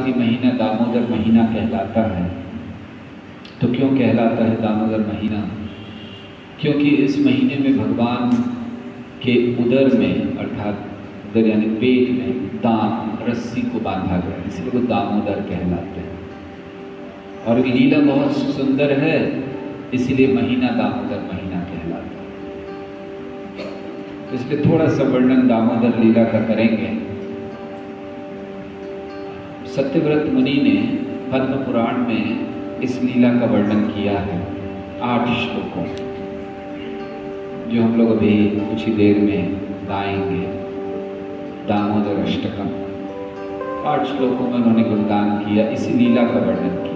ही महीना दामोदर महीना कहलाता है। तो क्यों कहलाता है दामोदर महीना? क्योंकि इस महीने में भगवान के उदर में, अर्थात उदर यानी पेट में, दाम रस्सी को बांधा गया, इसलिए वो दामोदर कहलाते हैं। और लीला बहुत सुंदर है, इसलिए महीना दामोदर महीना कहलाता है। तो इसलिए थोड़ा सा वर्णन दामोदर लीला का करेंगे। सत्यव्रत मुनि ने पद्म पुराण में इस लीला का वर्णन किया है 8 श्लोकों, जो हम लोग अभी कुछ ही देर में गाएंगे। दामोदर अष्टकम 8 श्लोकों में उन्होंने गुणगान किया, इसी लीला का वर्णन किया।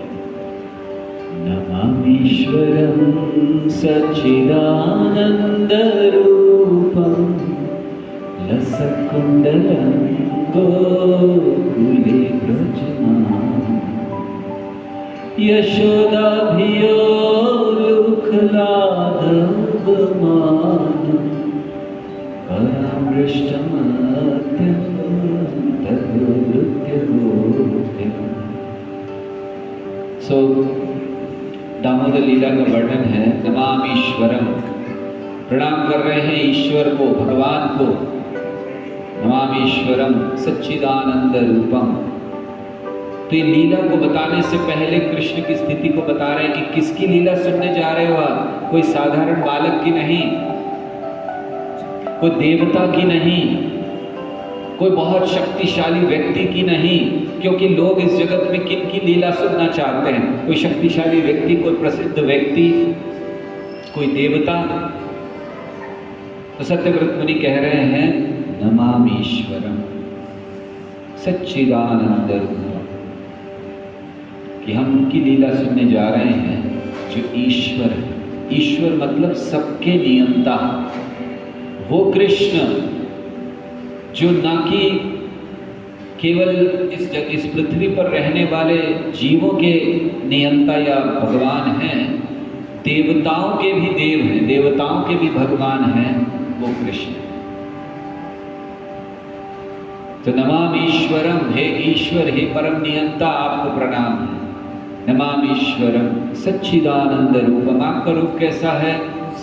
नमामीश्वरं सच्चिदानन्दरूपं लसकुण्डलं गोकुले व्रजमानं यशोदाभियोलुखलादवमानं परामृष्टमत्यन्तदुरुत्यगोप्यम्। So दामोदर लीला का वर्णन है। नमामीश्वरम, प्रणाम कर रहे हैं ईश्वर को, भगवान को। नमामीश्वरम सच्चिदानंद रूपम। तो ये लीला को बताने से पहले कृष्ण की स्थिति को बता रहे हैं कि किसकी लीला सुनने जा रहे हो आप। कोई साधारण बालक की नहीं, कोई देवता की नहीं, कोई बहुत शक्तिशाली व्यक्ति की नहीं। क्योंकि लोग इस जगत में किन की लीला सुनना चाहते हैं? कोई शक्तिशाली व्यक्ति, कोई प्रसिद्ध व्यक्ति, कोई देवता। तो सत्यव्रत मुनि कह रहे हैं नमामीश्वरम सच्चिदानंद रूपम, कि हम उनकी लीला सुनने जा रहे हैं जो ईश्वर है। ईश्वर मतलब सबके नियंता, वो कृष्ण जो ना कि केवल इस पृथ्वी पर रहने वाले जीवों के नियंता या भगवान हैं, देवताओं के भी देव हैं, देवताओं के भी भगवान हैं, वो कृष्ण। तो नमामीश्वरम, हे ईश्वर, हे परम नियंता, आपको प्रणाम है। नमामीश्वरम सच्चिदानंद रूपम, आपका रूप कैसा है?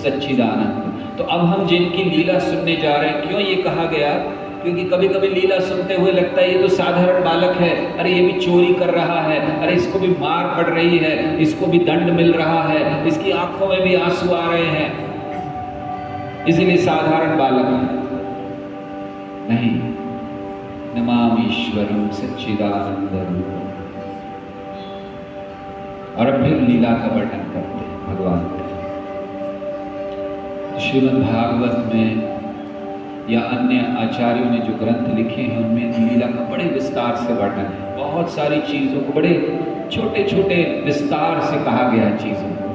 सच्चिदानंद। तो अब हम जिनकी लीला सुनने जा रहे हैं, क्यों ये कहा गया? क्योंकि कभी कभी लीला सुनते हुए लगता है ये तो साधारण बालक है, अरे ये भी चोरी कर रहा है, अरे इसको भी मार पड़ रही है, इसको भी दंड मिल रहा है, इसकी आंखों में भी आंसू आ रहे हैं, इसलिए साधारण बालक है। नहीं, नमामीश्वरम सच्चिदानंद रूपम। और अब फिर लीला का वर्णन करते हैं भगवान का। श्रीमद् भागवत में या अन्य आचार्यों ने जो ग्रंथ लिखे हैं उनमें लीला का बड़े विस्तार से वर्णन है। बहुत सारी चीज़ों को बड़े छोटे छोटे विस्तार से कहा गया है। चीज़ों को,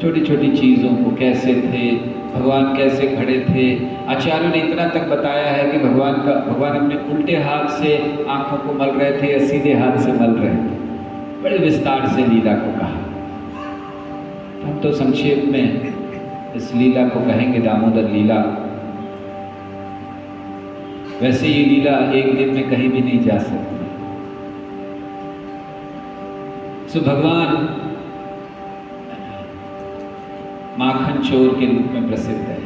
छोटी छोटी चीज़ों को, कैसे थे भगवान, कैसे खड़े थे। आचार्यों ने इतना तक बताया है कि भगवान अपने उल्टे हाथ से आंखों को मल रहे थे या सीधे हाथ से मल रहे थे। बड़े विस्तार से लीला को कहा। हम तो संक्षेप में इस लीला को कहेंगे दामोदर लीला। वैसे ये लीला एक दिन में कहीं भी नहीं जा सकती। सो भगवान माखन चोर के रूप में प्रसिद्ध है।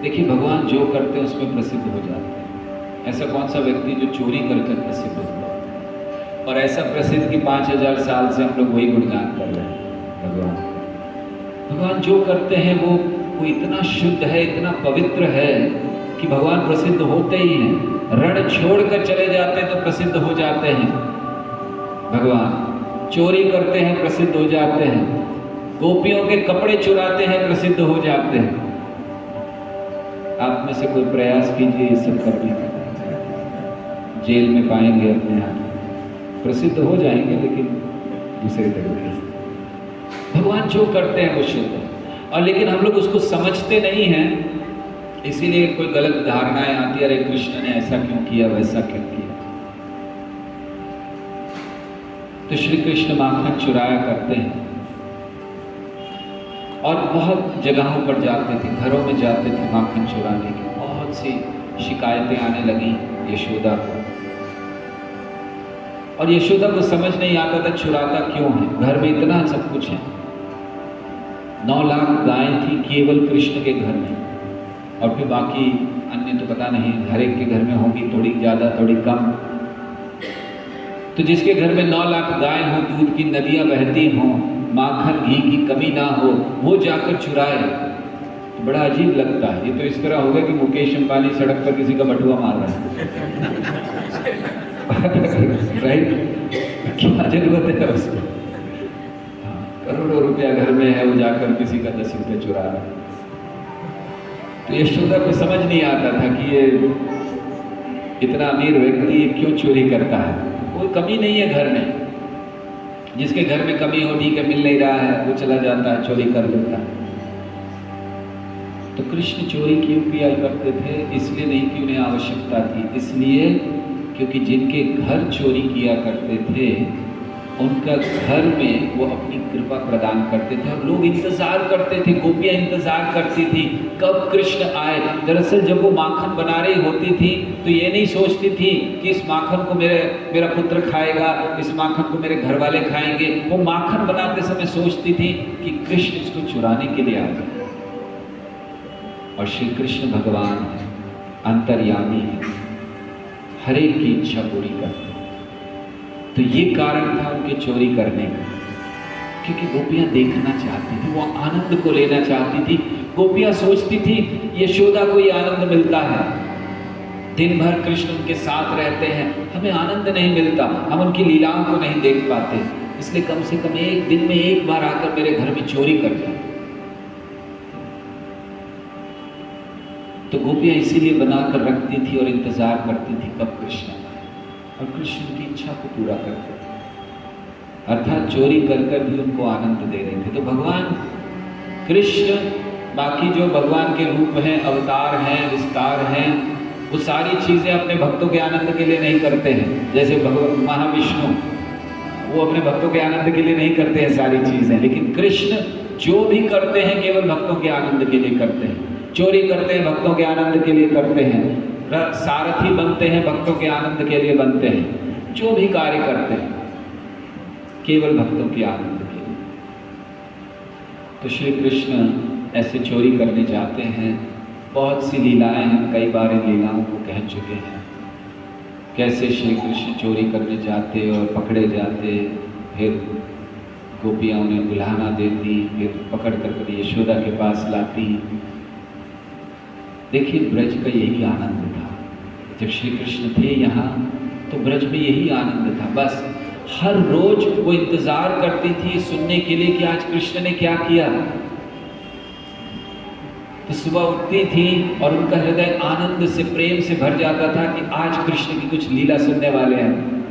देखिए, भगवान जो करते हैं उसमें प्रसिद्ध हो जाते हैं। ऐसा कौन सा व्यक्ति जो चोरी करके प्रसिद्ध होता है? और ऐसा प्रसिद्ध कि 5000 साल से हम लोग वही गुणगान कर रहे हैं। भगवान जो करते हैं वो इतना शुद्ध है, इतना पवित्र है कि भगवान प्रसिद्ध होते ही हैं। रण छोड़कर चले जाते हैं तो प्रसिद्ध हो जाते हैं। भगवान चोरी करते हैं, प्रसिद्ध हो जाते हैं। गोपियों के कपड़े चुराते हैं, प्रसिद्ध हो जाते हैं। आप में से कोई प्रयास कीजिए ये सब करने का, जेल में पाएंगे अपने आप। प्रसिद्ध हो जाएंगे लेकिन दूसरे तरीके से। भगवान जो करते हैं वो शुद्ध है, और लेकिन हम लोग उसको समझते नहीं हैं, इसीलिए कोई गलत धारणाएं आती है। अरे कृष्ण ने ऐसा क्यों किया, वैसा क्यों किया। तो श्री कृष्ण माखन चुराया करते हैं और बहुत जगहों पर जाते थे, घरों में जाते थे माखन चुराने की। बहुत सी शिकायतें आने लगी यशोदा को। और यशोदा को समझ नहीं आता था चुराता क्यों है, घर में इतना सब कुछ है। 9 लाख गायें थी केवल कृष्ण के घर में, और फिर बाकी अन्य तो पता नहीं, हर एक के घर में होगी, थोड़ी ज़्यादा थोड़ी कम। तो जिसके घर में 9 लाख गाय हो, दूध की नदियाँ बहती हों, माखन घी की कमी ना हो, वो जाकर चुराए तो बड़ा अजीब लगता है। ये तो इस तरह होगा कि मुकेश अंबानी सड़क पर किसी का बटुआ मार रहा है राइट, क्या जरूरत है उसको? करोड़ों रुपया घर में है, वो जाकर किसी का 10 रुपये चुरा रहा है। तो यशोदा को समझ नहीं आता था कि ये इतना अमीर व्यक्ति क्यों चोरी करता है। कोई कमी नहीं है घर में, जिसके घर में कमी हो, ठीक है, मिल नहीं रहा है, वो चला जाता है, चोरी कर लेता है। तो कृष्ण चोरी क्यों किया करते थे? इसलिए नहीं कि उन्हें आवश्यकता थी, इसलिए क्योंकि जिनके घर चोरी किया करते थे उनका घर में वो अपनी कृपा प्रदान करते थे, और लोग इंतजार करते थे, गोपियां इंतजार करती थी कब कृष्ण आए। दरअसल जब वो माखन बना रही होती थी तो ये नहीं सोचती थी कि इस माखन को मेरा पुत्र खाएगा, इस माखन को मेरे घर वाले खाएंगे। वो माखन बनाते समय सोचती थी कि कृष्ण इसको चुराने के लिए आ गए। और श्री कृष्ण भगवान अंतर्यामी है, हर एक की इच्छा पूरी करते। तो ये कारण था उनके चोरी करने का, क्योंकि गोपियां देखना चाहती थी, वो आनंद को लेना चाहती थी। गोपियां सोचती थी यशोदा को ये आनंद मिलता है, दिन भर कृष्ण उनके साथ रहते हैं, हमें आनंद नहीं मिलता, हम उनकी लीलाओं को नहीं देख पाते, इसलिए कम से कम एक दिन में एक बार आकर मेरे घर में चोरी कर जाए। तो गोपियां इसीलिए बनाकर रखती थी और इंतजार करती थी कब कृष्ण आए, और कृष्ण की इच्छा को पूरा करते थे, अर्थात चोरी कर कर भी उनको आनंद दे रहे थे। तो भगवान कृष्ण बाकी जो भगवान के रूप हैं, अवतार हैं, विस्तार हैं, वो सारी चीज़ें अपने भक्तों के आनंद के लिए नहीं करते हैं। जैसे महाविष्णु वो अपने भक्तों के आनंद के लिए नहीं करते हैं सारी चीज़ें, लेकिन कृष्ण जो भी करते हैं केवल भक्तों के आनंद के लिए करते हैं। चोरी करते हैं भक्तों के आनंद के लिए करते हैं, सारथी बनते हैं भक्तों के आनंद के लिए बनते हैं, जो भी कार्य करते हैं केवल भक्तों के आनंद के लिए। तो श्री कृष्ण ऐसे चोरी करने जाते हैं। बहुत सी लीलाएं हैं, कई बार इन लीलाओं को कह चुके हैं, कैसे श्री कृष्ण चोरी करने जाते और पकड़े जाते, फिर गोपियाँ उन्हें बुलाना देती, फिर पकड़ कर यशोदा के पास लाती। देखिए ब्रज का यही आनंद था, जब श्री कृष्ण थे यहाँ तो ब्रज में यही आनंद था। बस हर रोज वो इंतजार करती थी सुनने के लिए कि आज कृष्ण ने क्या किया। तो सुबह उठती थी और उनका हृदय आनंद से, प्रेम से भर जाता था कि आज कृष्ण की कुछ लीला सुनने वाले हैं,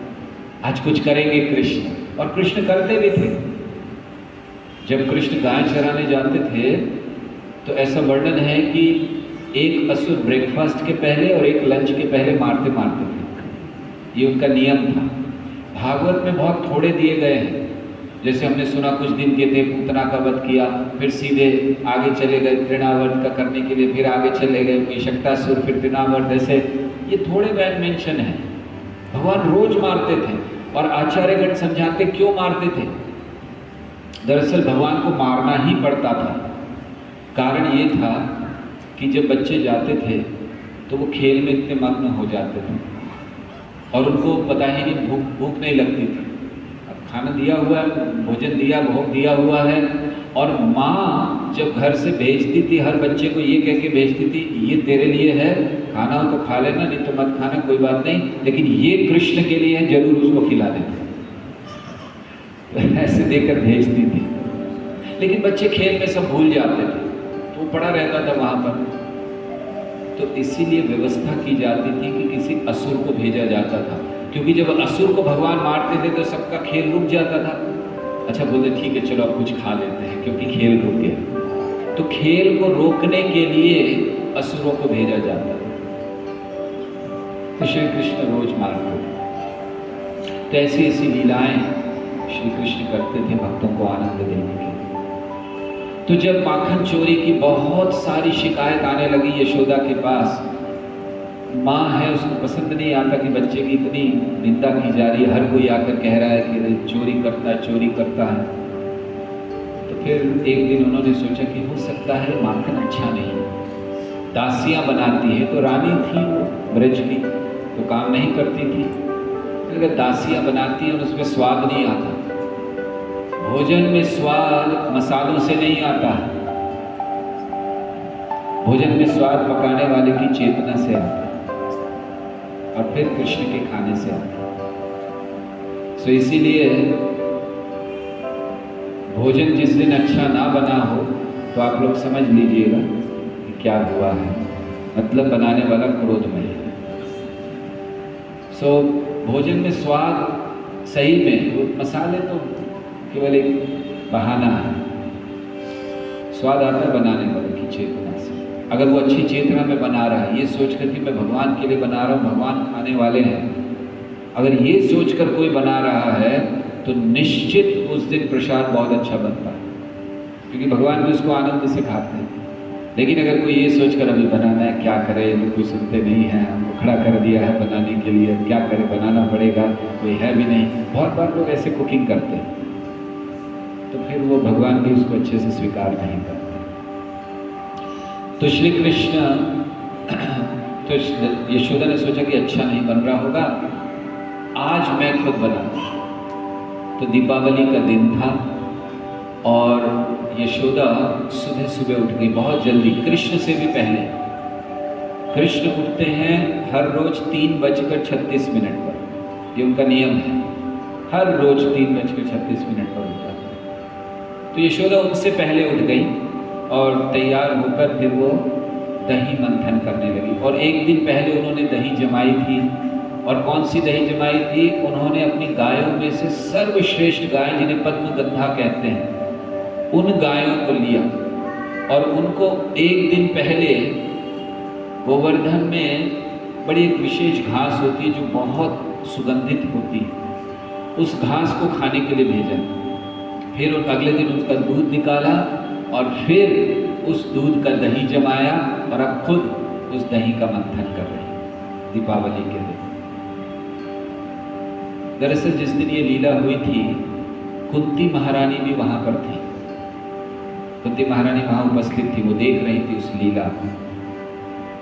आज कुछ करेंगे कृष्ण। और कृष्ण करते भी थे। जब कृष्ण गाय चराने जाते थे तो ऐसा वर्णन है कि एक असुर ब्रेकफास्ट के पहले और एक लंच के पहले मारते थे, ये उनका नियम था। भागवत में बहुत थोड़े दिए गए हैं, जैसे हमने सुना कुछ दिन के थे, पूतना का वध किया, फिर सीधे आगे चले गए तृणावर्त का करने के लिए, फिर आगे चले गए शक्तासुर, फिर तृणावर्त, ऐसे ये थोड़े बैन मेंशन है। भगवान रोज मारते थे और आचार्यगण समझाते क्यों मारते थे। दरअसल भगवान को मारना ही पड़ता था। कारण ये था कि जब बच्चे जाते थे तो वो खेल में इतने मग्न हो जाते थे और उनको पता ही नहीं, भूख नहीं लगती थी। अब खाना दिया हुआ है, भोजन दिया, भोग दिया हुआ है, और माँ जब घर से भेजती थी हर बच्चे को ये कह के भेजती थी, ये तेरे लिए है, खाना हो तो खा लेना, नहीं तो मत खाना, कोई बात नहीं, लेकिन ये कृष्ण के लिए है, जरूर उसको खिला देना। तो ऐसे देकर भेजती थी, लेकिन बच्चे खेल में सब भूल जाते थे, तो वो पड़ा रहता था वहाँ पर। तो इसीलिए व्यवस्था की जाती थी कि किसी असुर को भेजा जाता था, क्योंकि जब असुर को भगवान मारते थे तो सबका खेल रुक जाता था। अच्छा बोलते ठीक है चलो अब कुछ खा लेते हैं, क्योंकि खेल रुक गया। तो खेल को रोकने के लिए असुरों को भेजा जाता था। तो श्री कृष्ण रोज मारते थे। तो ऐसी ऐसी लीलाएं श्री कृष्ण करते थे भक्तों को आनंद देने के लिए। तो जब माखन चोरी की बहुत सारी शिकायत आने लगी यशोदा के पास, माँ है उसको पसंद नहीं आता कि बच्चे की इतनी निंदा की जा रही है, हर कोई आकर कह रहा है कि चोरी करता है। तो फिर एक दिन उन्होंने सोचा कि हो सकता है माखन अच्छा नहीं है। दासियाँ बनाती है, तो रानी थी वो ब्रज की, तो काम नहीं करती थी। अगर दासियाँ बनाती हैं और उसमें स्वाद नहीं आता, भोजन में स्वाद मसालों से नहीं आता है, भोजन में स्वाद पकाने वाले की चेतना से आता है और फिर कृष्ण के खाने से आता है। सो इसीलिए भोजन जिस दिन अच्छा ना बना हो तो आप लोग समझ लीजिएगा कि क्या हुआ है, मतलब बनाने वाला क्रोधमय है। सो भोजन में स्वाद सही में, वो मसाले तो केवल एक बहाना है, स्वाद आता है बनाने वाले की चेतना से। अगर वो अच्छी चेतना में बना रहा है, ये सोचकर कि मैं भगवान के लिए बना रहा हूँ, भगवान खाने वाले हैं, अगर ये सोचकर कोई बना रहा है तो निश्चित उस दिन प्रसाद बहुत अच्छा बनता है, क्योंकि भगवान भी उसको आनंद से खाते हैं। लेकिन अगर कोई ये सोचकर अभी बनाना है, क्या करे, तो कोई सुनते नहीं है, हमको खड़ा कर दिया है बनाने के लिए, क्या करे, बनाना पड़ेगा, कोई है भी नहीं, बहुत बार लोग ऐसे कुकिंग करते हैं, तो फिर वो भगवान भी उसको अच्छे से स्वीकार नहीं करते। तो श्री कृष्ण तो यशोदा ने सोचा कि अच्छा नहीं बन रहा होगा, आज मैं खुद बनाऊं। तो दीपावली का दिन था और यशोदा सुबह सुबह उठ गई बहुत जल्दी, कृष्ण से भी पहले। कृष्ण उठते हैं हर रोज 3:36 पर, ये उनका नियम है, हर रोज 3:36 पर उठ जाता है। तो यशोदा उनसे पहले उठ गई और तैयार होकर फिर वो दही मंथन करने लगी। और एक दिन पहले उन्होंने दही जमाई थी, और कौन सी दही जमाई थी, उन्होंने अपनी गायों में से सर्वश्रेष्ठ गाय, जिन्हें पद्मगंधा कहते हैं, उन गायों को लिया और उनको एक दिन पहले गोवर्धन में बड़ी एक विशेष घास होती है जो बहुत सुगंधित होती है, उस घास को खाने के लिए भेजा। फिर अगले दिन उसका दूध निकाला और फिर उस दूध का दही जमाया और अब खुद उस दही का मंथन कर रही है दीपावली के दिन। दरअसल जिस दिन ये लीला हुई थी, कुंती महारानी भी वहां पर थी। कुंती महारानी वहां उपस्थित थी, वो देख रही थी उस लीला को,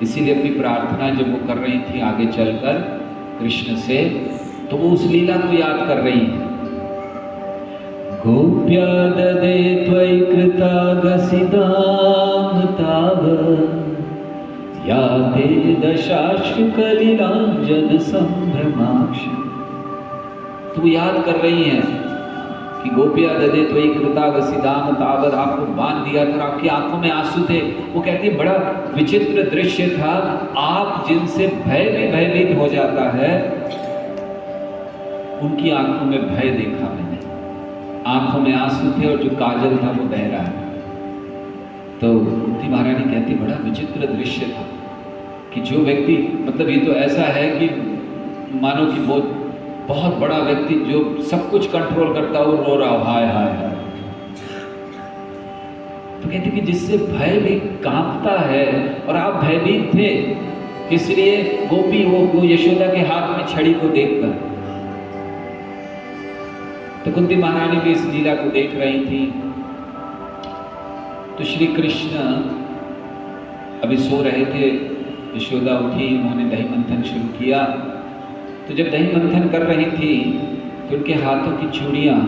इसीलिए अपनी प्रार्थना जब वो कर रही थी आगे चलकर कृष्ण से, तो वो उस लीला को याद कर रही है। गोप्या ददे त्वयि कृतागसिदां तावत् या ते दशाश्रु कलिलाञ्जन संभ्रमाक्ष। तो याद कर रही हैं कि गोपिया ददे त्वयि कृतागसिदां तावत्, आपको बांध दिया था, आपकी आंखों में आंसू थे। वो कहती है बड़ा विचित्र दृश्य था, आप जिनसे भय में भयभीत हो जाता है, उनकी आंखों में भय देखा मैंने, आंखों में आंसू थे और जो काजल था वो बह रहा है। तो कुंती महारानी कहती बड़ा विचित्र दृश्य था कि जो व्यक्ति, मतलब ये तो ऐसा है कि मानो कि वो बहुत बड़ा व्यक्ति जो सब कुछ कंट्रोल करता हो, रो रहा हो, हाय हाय हाय। तो कहती कि जिससे भय भी कांपता है, और आप भयभीत थे, इसलिए गोपी वो यशोदा के हाथ में छड़ी को देखकर। तो कुंती महारानी भी इस लीला को देख रही थी। तो श्री कृष्ण अभी सो रहे थे, यशोदा उठी, उन्होंने दही मंथन शुरू किया। तो जब दही मंथन कर रही थी तो उनके हाथों की चूड़ियाँ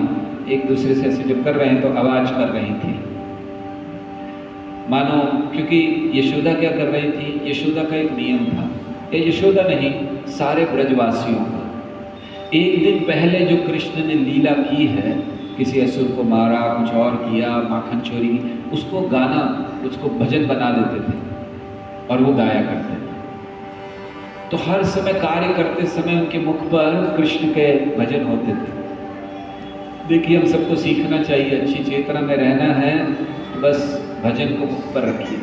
एक दूसरे से ऐसे जब कर रहे हैं तो आवाज कर रही थी, मानो, क्योंकि यशोदा क्या कर रही थी, यशोदा का एक नियम था, ये यशोदा नहीं सारे ब्रजवासियों का, एक दिन पहले जो कृष्ण ने लीला की है, किसी असुर को मारा, कुछ और किया, माखन चोरी की, उसको गाना, उसको भजन बना देते थे और वो गाया करते थे। तो हर समय कार्य करते समय उनके मुख पर कृष्ण के भजन होते थे। देखिए हम सबको सीखना चाहिए, अच्छी चेतना में रहना है, बस भजन को मुख पर रखिए।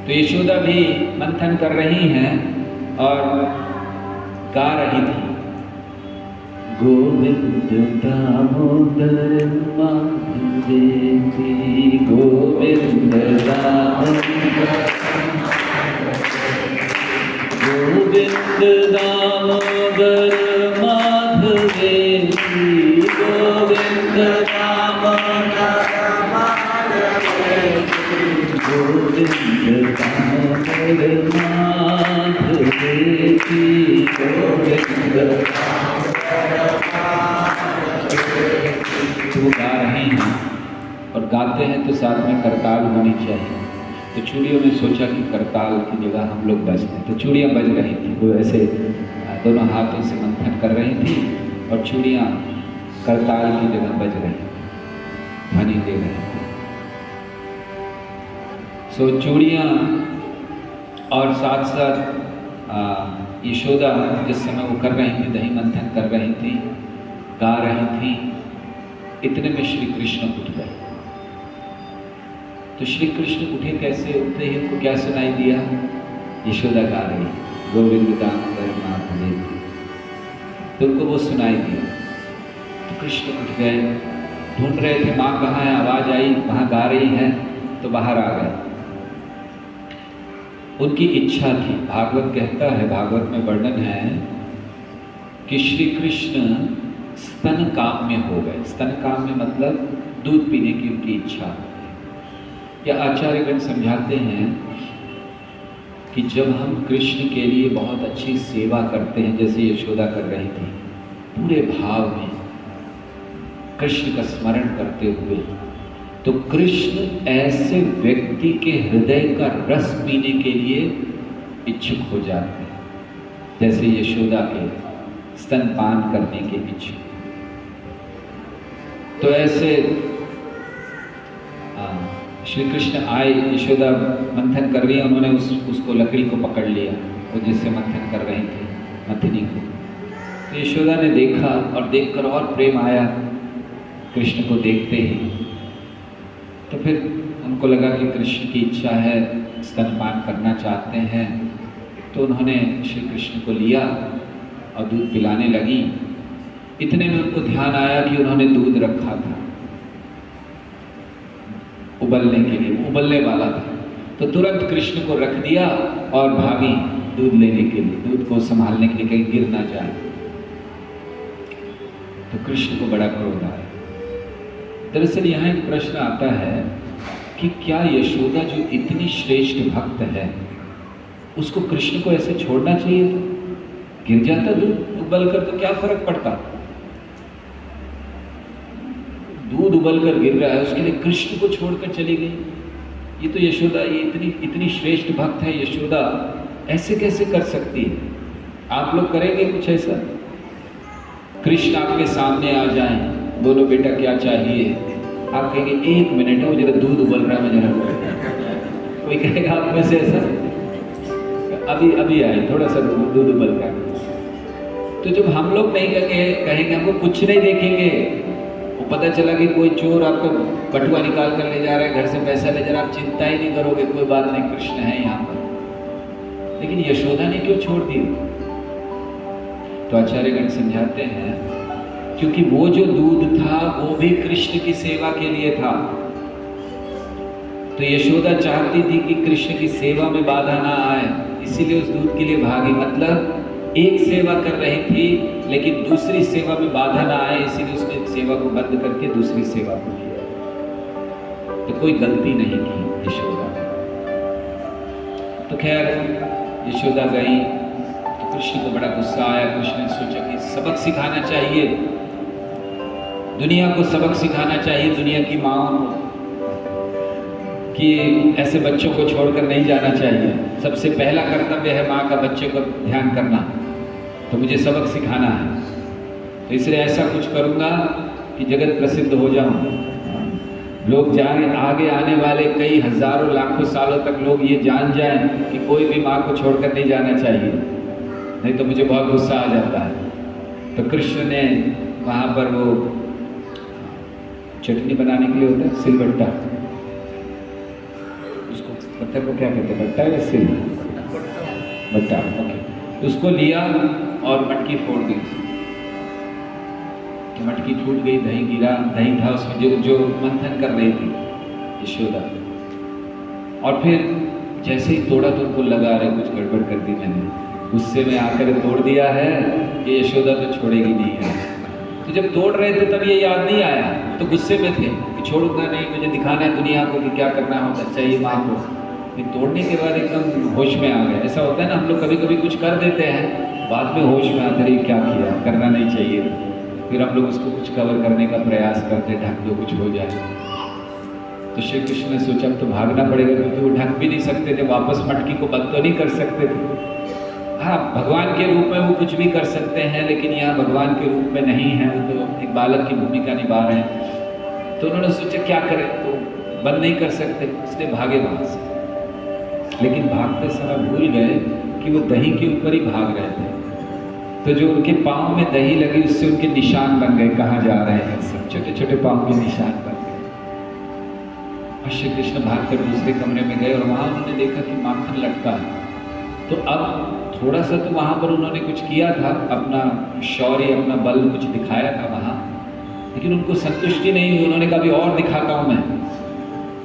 तो यशोदा भी मंथन कर रही हैं और गा रही थी, गोविंद दामोदर माधवेति, गोविंद दामोदर गोविंद दामोदर माधवेति, गोविंद दामोदर माधवेति, गोविंद दामोदर माधवेति, गोविंद तो वो गा रहे हैं और गाते हैं तो साथ में करताल होनी चाहिए। तो चूड़ियों ने सोचा कि करताल की जगह हम लोग बजते हैं, तो चूड़ियाँ बज रही थी। वो ऐसे दोनों हाथों से मंथन कर रही थी और चूड़ियाँ करताल की जगह बज रही थी, ध्वनि दे रही थी। सो चूड़ियाँ और साथ साथ यशोदा जिस समय वो कर रही थी, दही मंथन कर रही थी, गा रही थी, इतने में श्री कृष्ण उठ गए। तो श्री कृष्ण उठे कैसे? उठते ही उनको क्या सुनाई दिया? यशोदा गा रही गोविंद दामोदर माधवेति, तो उनको वो सुनाई दिया। तो कृष्ण उठ गए, ढूंढ रहे थे माँ कहाँ है, आवाज आई वहाँ गा रही है, तो बाहर आ गए। उनकी इच्छा थी, भागवत कहता है, भागवत में वर्णन है कि श्री कृष्ण स्तन काम में हो गए। स्तन काम में मतलब दूध पीने की उनकी इच्छा। या आचार्यगण समझाते हैं कि जब हम कृष्ण के लिए बहुत अच्छी सेवा करते हैं, जैसे यशोदा कर रही थी, पूरे भाव में कृष्ण का स्मरण करते हुए, तो कृष्ण ऐसे व्यक्ति के हृदय का रस पीने के लिए इच्छुक हो जाते हैं, जैसे यशोदा के स्तनपान करने के इच्छुक। तो ऐसे श्री कृष्ण आए, यशोदा मंथन कर रही है, उन्होंने उसको लकड़ी को पकड़ लिया, वो जिससे मंथन कर रही थी, मंथनी को। तो यशोदा ने देखा और देखकर और प्रेम आया कृष्ण को देखते ही। तो फिर उनको लगा कि कृष्ण की इच्छा है, स्तनपान करना चाहते हैं, तो उन्होंने श्री कृष्ण को लिया और दूध पिलाने लगी। इतने में उनको ध्यान आया कि उन्होंने दूध रखा था उबलने के लिए, उबलने वाला था। तो तुरंत कृष्ण को रख दिया और भागी दूध लेने के लिए, दूध को संभालने के लिए, कहीं गिर ना जाए। तो कृष्ण को बड़ा क्रोध आया। दरअसल यहाँ एक प्रश्न आता है कि क्या यशोदा जो इतनी श्रेष्ठ भक्त है, उसको कृष्ण को ऐसे छोड़ना चाहिए था? गिर जाता दूध उबल कर तो क्या फर्क पड़ता? दूध उबल कर गिर रहा है, उसके लिए कृष्ण को छोड़कर चली गई। ये तो यशोदा, ये इतनी श्रेष्ठ भक्त है यशोदा, ऐसे कैसे कर सकती है? आप लोग करेंगे कुछ ऐसा? कृष्ण आपके सामने आ जाएं, बोलो बेटा क्या चाहिए, आप कहेंगे 1 मिनट हो, जरा दूध उबल रहा है, मैं जरा। कोई कहेगा आप में से ऐसा? अभी आए, थोड़ा सा दूध उबल रहा है। तो जब हम लोग नहीं कहेंगे, हमको कुछ नहीं देखेंगे, वो पता चला कि कोई चोर आपको कटुआ निकाल कर ले जा रहा है, घर से पैसा ले जा रहा है, आप चिंता ही नहीं करोगे, कोई बात नहीं, कृष्ण है यहाँ पर। लेकिन यशोदा ने क्यों छोड़ दी? तो आचार्यगण समझाते हैं क्योंकि वो जो दूध था वो भी कृष्ण की सेवा के लिए था। तो यशोदा चाहती थी कि कृष्ण की सेवा में बाधा ना आए, इसीलिए उस दूध के लिए भागी। मतलब एक सेवा कर रही थी लेकिन दूसरी सेवा में बाधा ना आए, इसीलिए उसने सेवा को बंद करके दूसरी सेवा को किया। तो कोई गलती नहीं की यशोदा। तो खैर यशोदा गई तो कृष्ण को बड़ा गुस्सा आया। कृष्ण ने सोचा कि सबक सिखाना चाहिए, दुनिया को सबक सिखाना चाहिए, दुनिया की माँ कि ऐसे बच्चों को छोड़कर नहीं जाना चाहिए। सबसे पहला कर्तव्य है माँ का बच्चे को ध्यान करना, तो मुझे सबक सिखाना है। तो इसलिए ऐसा कुछ करूँगा कि जगत प्रसिद्ध हो जाऊँ, लोग जाने, आगे आने वाले कई हजारों लाखों सालों तक लोग ये जान जाएं कि कोई भी माँ को छोड़कर नहीं जाना चाहिए, नहीं तो मुझे बहुत गुस्सा आ जाता है। तो कृष्ण ने वहाँ पर वो चटनी बनाने के लिए होता है सिलबट्टा, उसको पत्थर को क्या कहते हैं, बट्टा या सिल? बट्टा, ओके। उसको लिया और मटकी फोड़ दी, तो मटकी टूट गई, दही गिरा, दही था उसमें जो मंथन कर रही थी यशोदा। और फिर जैसे ही तोड़ा तो उनको लगा रहे कुछ गड़बड़ कर दी मैंने, गुस्से में आकर तोड़ दिया है कि यशोदा तो छोड़ेगी नहीं है। तो जब तोड़ रहे थे तब ये याद नहीं आया, तो गुस्से में थे कि छोड़ूंगा नहीं, मुझे दिखाना है दुनिया को कि क्या करना होता चाहिए माँ को। फिर तोड़ने के बाद एकदम होश में आ गए। ऐसा होता है ना, हम लोग कभी कभी कुछ कर देते हैं, बाद में होश में आते रही क्या किया, करना नहीं चाहिए, फिर हम लोग उसको कुछ कवर करने का प्रयास करते, ढक दो कुछ हो जाए। तो श्री कृष्ण ने सोचा अब तो भागना पड़ेगा, क्योंकि वो ढक भी नहीं सकते थे, वापस मटकी को बंद तो नहीं कर सकते थे। हाँ, भगवान के रूप में वो कुछ भी कर सकते हैं, लेकिन यहाँ भगवान के रूप में नहीं है, वो तो एक बालक की भूमिका निभा रहे हैं। तो उन्होंने सोचा क्या करें, तो बंद नहीं कर सकते, इसलिए भागे वहां से। लेकिन भागते समय भूल गए कि वो दही के ऊपर ही भाग रहे थे। तो जो उनके पाँव में दही लगी उससे उनके निशान बन गए, कहाँ जा रहे हैं सब, छोटे छोटे पाँव के निशान बन गए। और श्री कृष्ण भागकर दूसरे कमरे में गए और वहाँ उन्होंने देखा कि माखन लटका है। तो अब थोड़ा सा तो वहाँ पर उन्होंने कुछ किया था, अपना शौर्य अपना बल कुछ दिखाया था वहाँ, लेकिन उनको संतुष्टि नहीं हुई। उन्होंने कहा अभी और दिखाता हूँ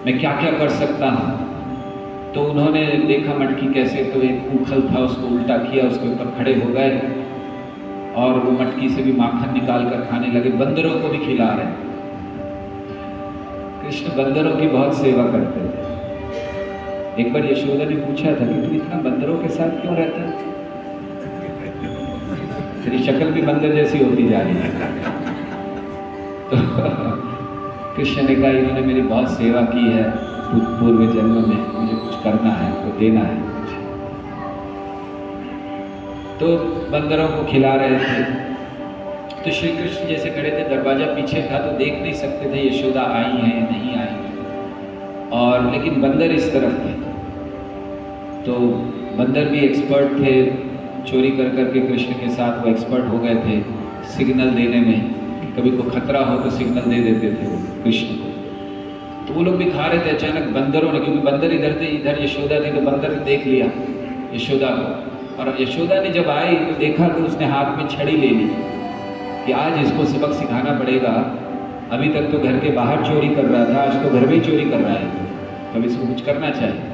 मैं क्या क्या कर सकता हूँ। तो उन्होंने देखा मटकी कैसे, तो एक उखल था उसको उल्टा किया, उसके ऊपर खड़े हो गए और वो मटकी से भी माखन निकाल कर खाने लगे, बंदरों को भी खिला रहे। कृष्ण बंदरों की बहुत सेवा करते थे। एक बार यशोदा ने पूछा था कि तू इतना बंदरों के साथ क्यों रहता है, तेरी शक्ल भी बंदर जैसी होती जा रही है। तो कृष्ण ने कहा इन्होंने मेरी बहुत सेवा की है पूर्व जन्म में, मुझे कुछ करना है, तो देना है। तो बंदरों को खिला रहे थे। तो श्री कृष्ण जैसे खड़े थे, दरवाजा पीछे था तो देख नहीं सकते थे यशोदा आई है या नहीं आई है, और लेकिन बंदर इस तरफ थे। तो बंदर भी एक्सपर्ट थे, चोरी कर करके कृष्ण के साथ वो एक्सपर्ट हो गए थे सिग्नल देने में, कभी को खतरा हो तो सिग्नल दे देते थे वो कृष्ण को। तो वो लोग भी खा रहे थे, अचानक बंदरों ने, क्योंकि बंदर इधर थे, इधर यशोदा थी, तो बंदर ने देख लिया यशोदा को। और यशोदा ने जब आई तो देखा तो उसने हाथ में छड़ी ले ली कि आज इसको सबक सिखाना पड़ेगा। अभी तक तो घर के बाहर चोरी कर रहा था, आज तो घर में ही चोरी कर रहा है, तो अब इसको कुछ करना चाहिए।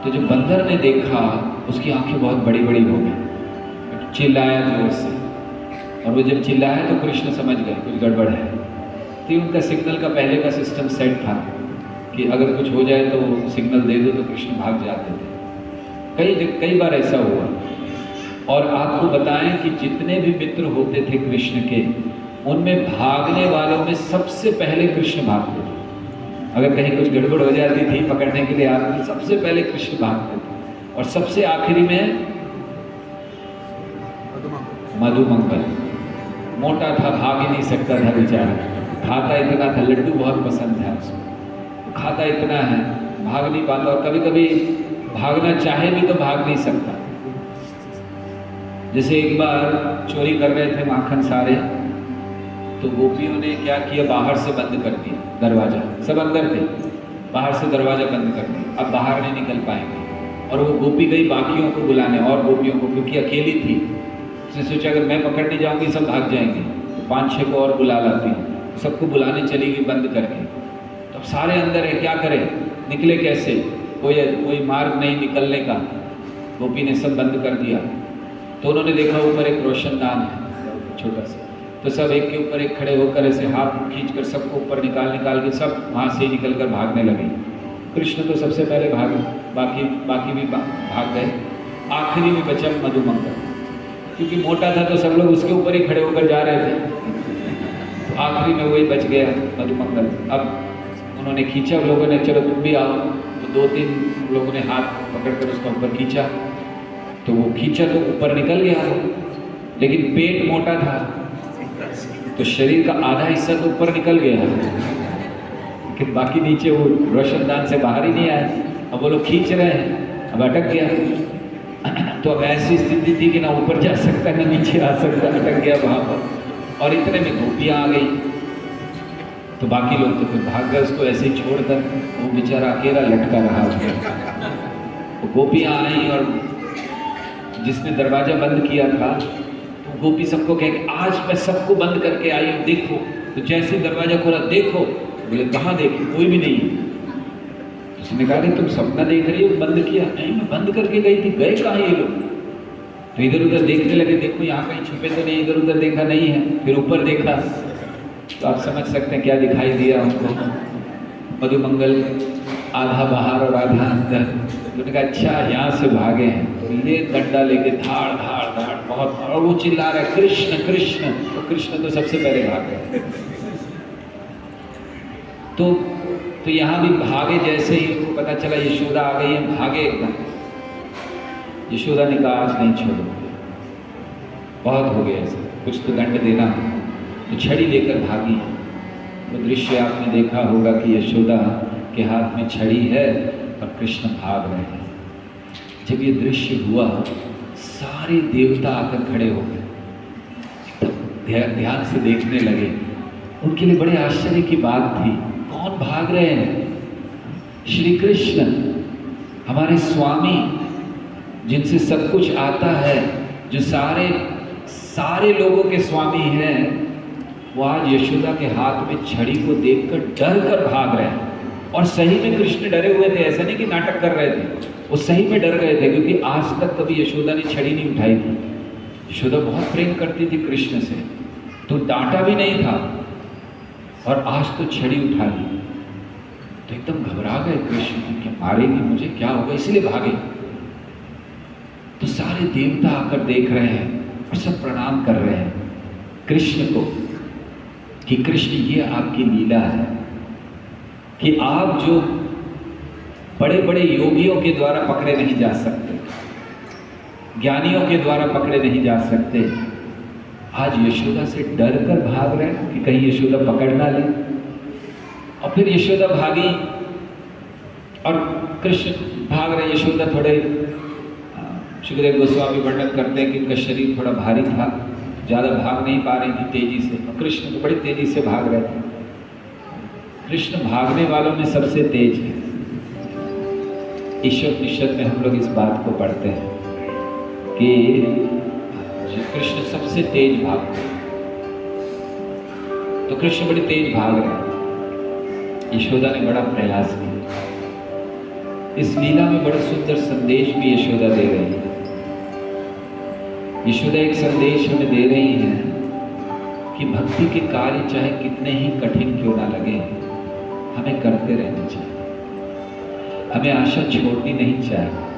तो जब बंदर ने देखा उसकी आंखें बहुत बड़ी बड़ी हो गई, चिल्लाया जोर से, और वो जब चिल्लाया तो कृष्ण समझ गए कुछ गड़बड़ है। तो उनका सिग्नल का पहले का सिस्टम सेट था कि अगर कुछ हो जाए तो सिग्नल दे दो, तो कृष्ण भाग जाते थे। कई बार ऐसा हुआ। और आपको बताएं कि जितने भी मित्र होते थे कृष्ण के, उनमें भागने वालों में सबसे पहले कृष्ण भागते थे। अगर कहीं कुछ गड़बड़ हो जाती थी पकड़ने के लिए आदमी, सबसे पहले कृष्ण भागते थे। और सबसे आखिरी में मधुमंगल, मोटा था, भाग ही नहीं सकता था बेचारा, खाता इतना था, लड्डू बहुत पसंद था उसको, खाता इतना है, भाग नहीं पाता, और कभी कभी भागना चाहे भी तो भाग नहीं सकता। जैसे एक बार चोरी कर रहे थे माखन सारे, तो गोपियों ने क्या किया, बाहर से बंद कर दिया दरवाजा, सब अंदर थे, बाहर से दरवाजा बंद कर दिया, अब बाहर नहीं निकल पाएंगे। और वो गोपी गई बाकियों को बुलाने, और गोपियों को, क्योंकि अकेली थी, उसने सोचा अगर मैं पकड़ने जाऊंगी सब भाग जाएंगे, तो 5-6 को और बुला लाती, सबको बुलाने चली गई बंद करके। तो अब सारे अंदर है, क्या करें, निकले कैसे, कोई मार्ग नहीं निकलने का। गोपी ने सब बंद कर दिया। तो उन्होंने देखा ऊपर एक रोशनदान है छोटा सा, तो सब एक के ऊपर एक खड़े होकर ऐसे हाथ खींचकर सबको ऊपर निकाल के सब वहाँ से निकल कर भागने लगे। कृष्ण तो सबसे पहले भागे, बाकी भी भाग गए। आखिरी में बचा मधुमंगल, क्योंकि मोटा था तो सब लोग उसके ऊपर ही खड़े होकर जा रहे थे, तो आखिरी में वही बच गया मधुमंगल। अब उन्होंने खींचा, लोगों ने चलो तुम भी आओ, तो 2-3 लोगों ने हाथ पकड़कर उसका ऊपर खींचा, तो वो खींचा तो ऊपर निकल गया, लेकिन पेट मोटा था तो शरीर का आधा हिस्सा तो ऊपर निकल गया, लेकिन बाकी नीचे वो रोशनदान से बाहर ही नहीं आया। अब वो लोग खींच रहे हैं, अब अटक गया। तो अब ऐसी स्थिति थी कि ना ऊपर जा सकता ना नीचे आ सकता, अटक गया वहाँ पर। और इतने में गोपियाँ आ गई, तो बाकी लोग तो फिर भाग गए उसको ऐसे ही छोड़कर, वो बेचारा अकेला लटका रहा उसमें। वो गोपियाँ आई और जिसने दरवाजा बंद किया था तो गोपी सबको कहे कि आज मैं सबको बंद करके आई हूँ, देखो। तो जैसे दरवाजा खोला, देखो, बोले कहाँ देखे, कोई भी नहीं है। उसने कहा कि तुम सपना देख रही हो, बंद किया? नहीं, मैं बंद करके गई थी, गए कहाँ ये लोग? तो इधर उधर देखने लगे, देखो यहाँ कहीं छुपे तो नहीं, इधर उधर देखा नहीं है। फिर ऊपर देखा तो आप समझ सकते हैं क्या दिखाई दिया उनको, मधुमंगल आधा बाहर और आधा अंदर। उन्होंने कहा अच्छा यहाँ से भागे हैं, तो ये डंडा लेके धाड़ धाड़ धाड़ बहुत, और वो चिल्ला रहा है कृष्ण कृष्ण, तो कृष्ण तो सबसे पहले भाग गए। तो यहाँ भी भागे, जैसे ही उनको पता चला यशोदा आ गई है, भागे एकदम। यशोदा ने कहा आज नहीं छोड़ो, बहुत हो गया ऐसा, कुछ तो दंड देना। तो छड़ी लेकर भागी। वो दृश्य आपने देखा होगा कि यशोदा के हाथ में छड़ी है और कृष्ण भाग रहे हैं। जब ये दृश्य हुआ सारे देवता आकर खड़े हो गए, ध्यान से देखने लगे। उनके लिए बड़े आश्चर्य की बात थी, कौन भाग रहे हैं? श्री कृष्ण, हमारे स्वामी, जिनसे सब कुछ आता है, जो सारे लोगों के स्वामी हैं, वो आज यशोदा के हाथ में छड़ी को देखकर डर कर भाग रहे हैं। और सही में कृष्ण डरे हुए थे, ऐसा नहीं कि नाटक कर रहे थे, वो सही में डर गए थे, क्योंकि आज तक कभी यशोदा ने छड़ी नहीं उठाई थी। यशोदा बहुत प्रेम करती थी कृष्ण से, तो डांटा भी नहीं था, और आज तो छड़ी उठा ली। तो एकदम घबरा गए कृष्ण कि क्या मारेगी मुझे, क्या होगा, इसलिए भागे। तो सारे देवता आकर देख रहे हैं और सब प्रणाम कर रहे हैं कृष्ण को कि कृष्ण ये आपकी लीला है कि आप जो बड़े बड़े योगियों के द्वारा पकड़े नहीं जा सकते, ज्ञानियों के द्वारा पकड़े नहीं जा सकते, आज यशोदा से डर कर भाग रहे हैं कि कहीं यशोदा पकड़ ना ले। और फिर यशोदा भागी और कृष्ण भाग रहे। यशोदा थोड़े, सुखदेव गोस्वामी वर्णन करते हैं कि उनका शरीर थोड़ा भारी था, ज़्यादा भाग नहीं पा रही थी तेजी से, और कृष्ण तो बड़ी तेजी से भाग रहे थे। कृष्ण भागने वालों में सबसे तेज है। ईशोपनिषद में हम लोग इस बात को पढ़ते हैं कि कृष्ण सबसे तेज भागते हैं। तो कृष्ण बड़ी तेज भाग रहे हैं। यशोदा ने बड़ा प्रयास किया। इस लीला में बड़ा सुंदर संदेश भी यशोदा दे रही है। यशोदा एक संदेश हमें दे रही है कि भक्ति के कार्य चाहे कितने ही कठिन क्यों ना लगे, हमें करते रहना चाहिए। हमें आशा छोड़नी नहीं चाहिए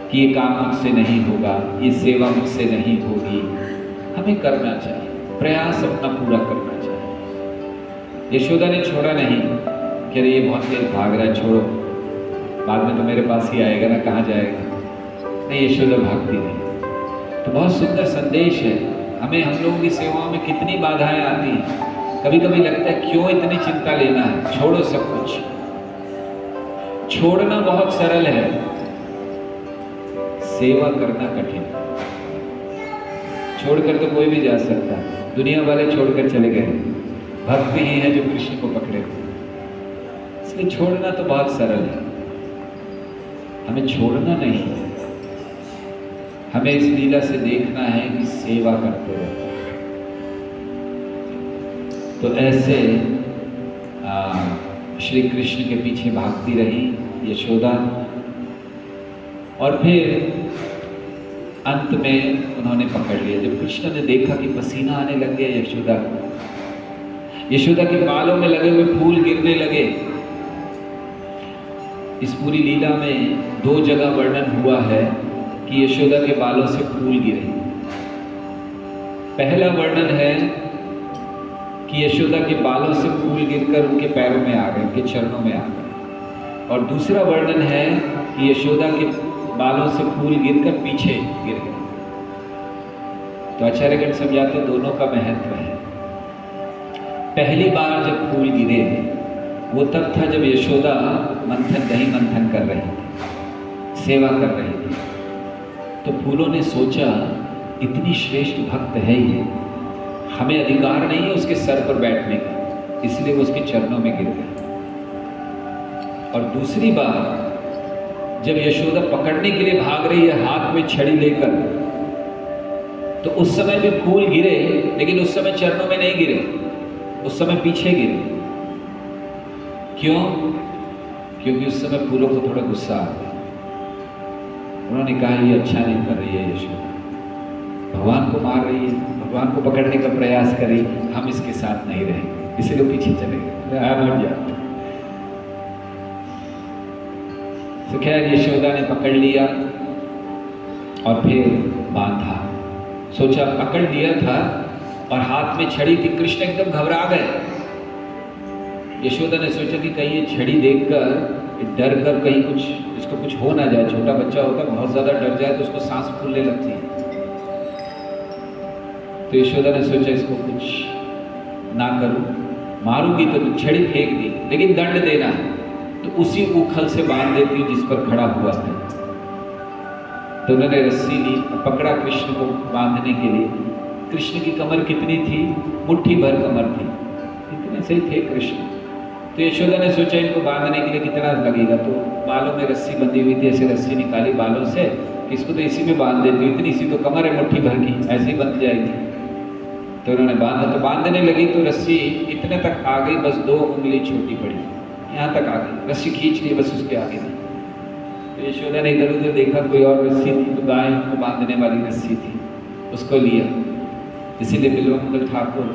कि ये काम मुझसे नहीं होगा, ये सेवा मुझसे नहीं होगी। हमें करना चाहिए, प्रयास अपना पूरा करना चाहिए। यशोदा ने छोड़ा नहीं कि अरे ये बहुत तेज भाग रहा है, छोड़ो, बाद में तो मेरे पास ही आएगा ना, कहाँ जाएगा। नहीं, यशोदा भागती नहीं। तो बहुत सुंदर संदेश है। हमें, हम लोगों की सेवाओं में कितनी बाधाएं आती हैं। कभी कभी लगता है क्यों इतनी चिंता लेना है, छोड़ो सब कुछ। छोड़ना बहुत सरल है, सेवा करना कठिन। छोड़कर तो कोई भी जा सकता है, दुनिया वाले छोड़कर चले गए, भक्त ही हैं जो कृष्ण को पकड़े। इसलिए छोड़ना तो बहुत सरल है, हमें छोड़ना नहीं है। हमें इस लीला से देखना है कि सेवा करते रहे। तो ऐसे श्री कृष्ण के पीछे भागती रही यशोदा, और फिर अंत में उन्होंने पकड़ लिया। जब कृष्ण ने देखा कि पसीना आने लग गया यशोदा के बालों में लगे हुए फूल गिरने लगे। इस पूरी लीला में 2 जगह वर्णन हुआ है कि यशोदा के बालों से फूल गिरे। पहला वर्णन है कि यशोदा के बालों से फूल गिरकर उनके पैरों में आ गए, उनके चरणों में आ गए। और दूसरा वर्णन है कि यशोदा के बालों से फूल गिरकर पीछे गिर गए। तो आचार्यगण समझाते दोनों का महत्व है। पहली बार जब फूल गिरे वो तब था जब यशोदा दही मंथन कर रही थी, सेवा कर रही थी। तो फूलों ने सोचा इतनी श्रेष्ठ भक्त है ये, हमें अधिकार नहीं है उसके सर पर बैठने का, इसलिए वो उसके चरणों में गिर गए। और दूसरी बार जब यशोदा पकड़ने के लिए भाग रही है हाथ में छड़ी लेकर, तो उस समय भी फूल गिरे, लेकिन उस समय चरणों में नहीं गिरे, उस समय पीछे गिरे। क्यों? क्योंकि उस समय फूलों को थोड़ा गुस्सा आ गया। उन्होंने कहा ये अच्छा नहीं कर रही है यशोदा, भगवान को मार रही है, भगवान को पकड़ने का प्रयास कर रही, हम इसके साथ नहीं रहेंगे, इसे लोग पीछे चले गए, मर जाते। तो खैर यशोदा ने पकड़ लिया और फिर बांधा। सोचा पकड़ लिया था और हाथ में छड़ी थी, कृष्ण एकदम घबरा गए। यशोदा ने सोचा कि कहीं ये छड़ी देखकर डर कर कहीं कुछ इसको कुछ हो ना जाए, छोटा बच्चा होता बहुत ज्यादा डर जाए तो उसको सांस फूलने लगती है। तो यशोदा ने सोचा इसको कुछ ना करूं, मारूंगी तो छड़ी फेंक दी, लेकिन दंड देना है तो उसी उखल से बांध देती हूँ जिस पर खड़ा हुआ था। तो उन्होंने रस्सी ली, पकड़ा कृष्ण को बांधने के लिए। कृष्ण की कमर कितनी थी? मुट्ठी भर कमर थी, इतने सही थे कृष्ण। तो यशोदा ने सोचा इनको बांधने के लिए कितना लगेगा, तो बालों में रस्सी बंधी हुई थी, ऐसे रस्सी निकाली बालों से, इसको तो इसी में बांध देती हूँ, इतनी सी तो कमर है मुट्ठी भर की, ऐसे ही बंध जाएगी। तो उन्होंने बांधा, तो बांधने लगी तो रस्सी इतने तक आ गई, बस 2 उंगली छोटी पड़ी, यहाँ तक आ गई, रस्सी खींच ली, बस उसके आगे नहीं। तो यशोदा ने इधर उधर देखा, कोई और रस्सी थी, तो गाय को बांधने वाली रस्सी थी, उसको लिया। इसीलिए बिल्वमंगल ठाकुर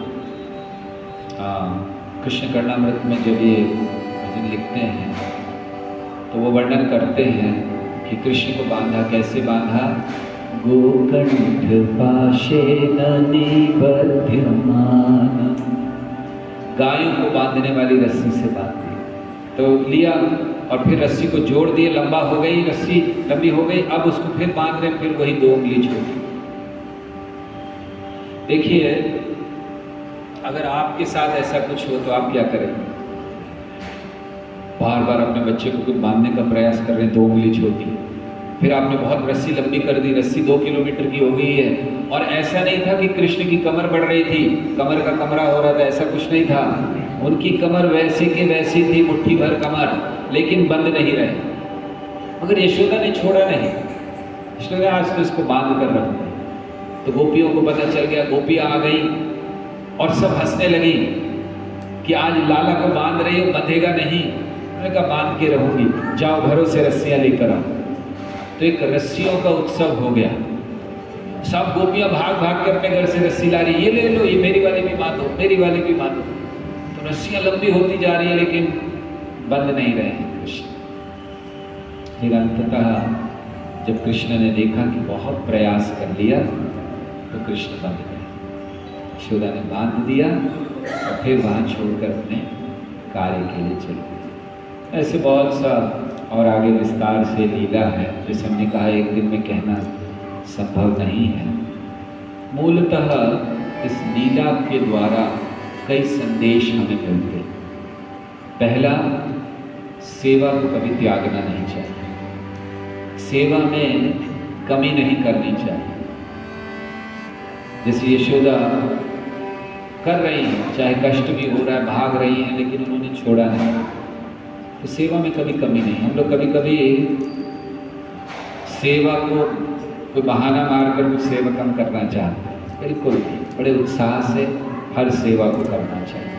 कृष्ण कर्णामृत में जब ये भजन लिखते हैं तो वो वर्णन करते हैं कि कृष्ण को बांधा, कैसे बांधा? गोकंठ पाशेन निबध्यमान, गायों को बांधने वाली रस्सी से बांध दी। तो लिया और फिर रस्सी को जोड़ दिए, लंबा हो गई रस्सी, लंबी हो गई, अब उसको फिर बांध रहे, फिर वही 2 उंगली छोड़ी। देखिए अगर आपके साथ ऐसा कुछ हो तो आप क्या करेंगे? बार बार अपने बच्चे को कुछ बांधने का प्रयास कर रहे हैं, 2 उंगली छोटी, फिर आपने बहुत रस्सी लंबी कर दी, रस्सी 2 किलोमीटर की हो गई है, और ऐसा नहीं था कि कृष्ण की कमर बढ़ रही थी, कमर का कमरा हो रहा था, ऐसा कुछ नहीं था। उनकी कमर वैसी की वैसी थी, मुट्ठी भर कमर, लेकिन बंद नहीं रहे। मगर यशोदा ने छोड़ा नहीं, यशोदा आज तो इसको बांध कर रखा। तो गोपियों को पता चल गया, गोपियाँ आ गई और सब हंसने लगी कि आज लाला को बांध रही हो, बंधेगा नहीं। मैंने कहा बांध के रहूंगी, जाओ घरों से रस्सियां लेकर आओ। तो एक रस्सियों का उत्सव हो गया, सब गोपियां भाग भाग के अपने घर से रस्सी ला रही, ये ले लो, ये मेरी वाली भी बांधो, मेरी वाली भी बांधो। तो रस्सियां लंबी होती जा रही है लेकिन बंद नहीं रहे कृष्ण। फिर अंततः जब कृष्ण ने देखा कि बहुत प्रयास कर लिया तो कृष्ण बंध गए। यशोदा ने बांध दिया और फिर वहाँ छोड़कर अपने कार्य के लिए चल गए। ऐसे बहुत सा और आगे विस्तार से लीला है, जैसे हमने कहा एक दिन में कहना संभव नहीं है। मूलतः इस लीला के द्वारा कई संदेश हमें मिलते हैं। पहला, सेवा को कभी त्यागना नहीं चाहिए, सेवा में कमी नहीं करनी चाहिए। जैसे यशोदा कर रही हैं, चाहे कष्ट भी हो रहा है, भाग रही हैं, लेकिन उन्होंने छोड़ा नहीं। तो सेवा में कभी कमी नहीं। हम लोग कभी कभी सेवा को कोई बहाना मारकर कुछ सेवा कम करना चाहते हैं, बिल्कुल नहीं। बड़े उत्साह से हर सेवा को करना चाहिए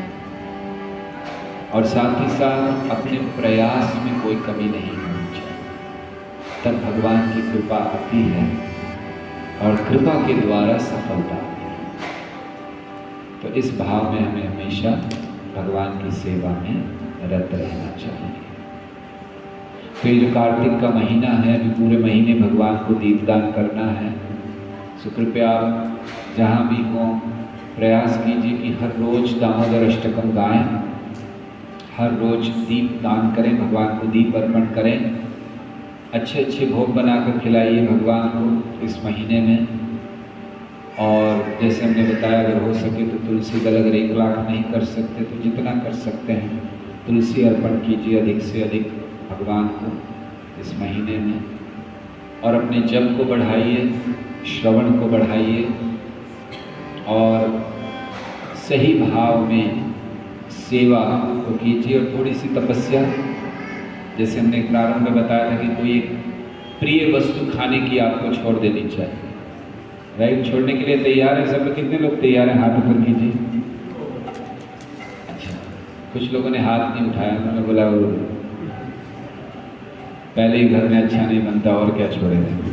और साथ ही साथ अपने प्रयास में कोई कमी नहीं होनी चाहिए। तब भगवान की कृपा आती है और कृपा के द्वारा सफलता आती है। तो इस भाव में हमें हमेशा भगवान की सेवा में रत रहना चाहिए। फिर जो कार्तिक का महीना है, अभी पूरे महीने भगवान को दीपदान करना है। सो कृपया जहाँ भी हो प्रयास कीजिए कि हर रोज दामोदर अष्टकम गाएं, हर रोज दीप दान करें, भगवान को दीप अर्पण करें, अच्छे अच्छे भोग बनाकर खिलाइए भगवान को इस महीने में। और जैसे हमने बताया, अगर हो सके तो तुलसी दल, अगर 1 लाख नहीं कर सकते तो जितना कर सकते हैं तुलसी अर्पण कीजिए अधिक से अधिक भगवान को इस महीने में। और अपने जप को बढ़ाइए, श्रवण को बढ़ाइए और सही भाव में सेवा को कीजिए। और थोड़ी सी तपस्या, जैसे हमने प्रारंभ में बताया था कि कोई एक प्रिय वस्तु खाने की आपको छोड़ देनी चाहिए। राइट, छोड़ने के लिए तैयार है सब लोग? कितने लोग तैयार हैं? हाथ ऊपर कीजिए। अच्छा, कुछ लोगों ने हाथ नहीं उठाया, उन्होंने बोला वो पहले ही घर में अच्छा नहीं बनता और क्या छोड़ेगा।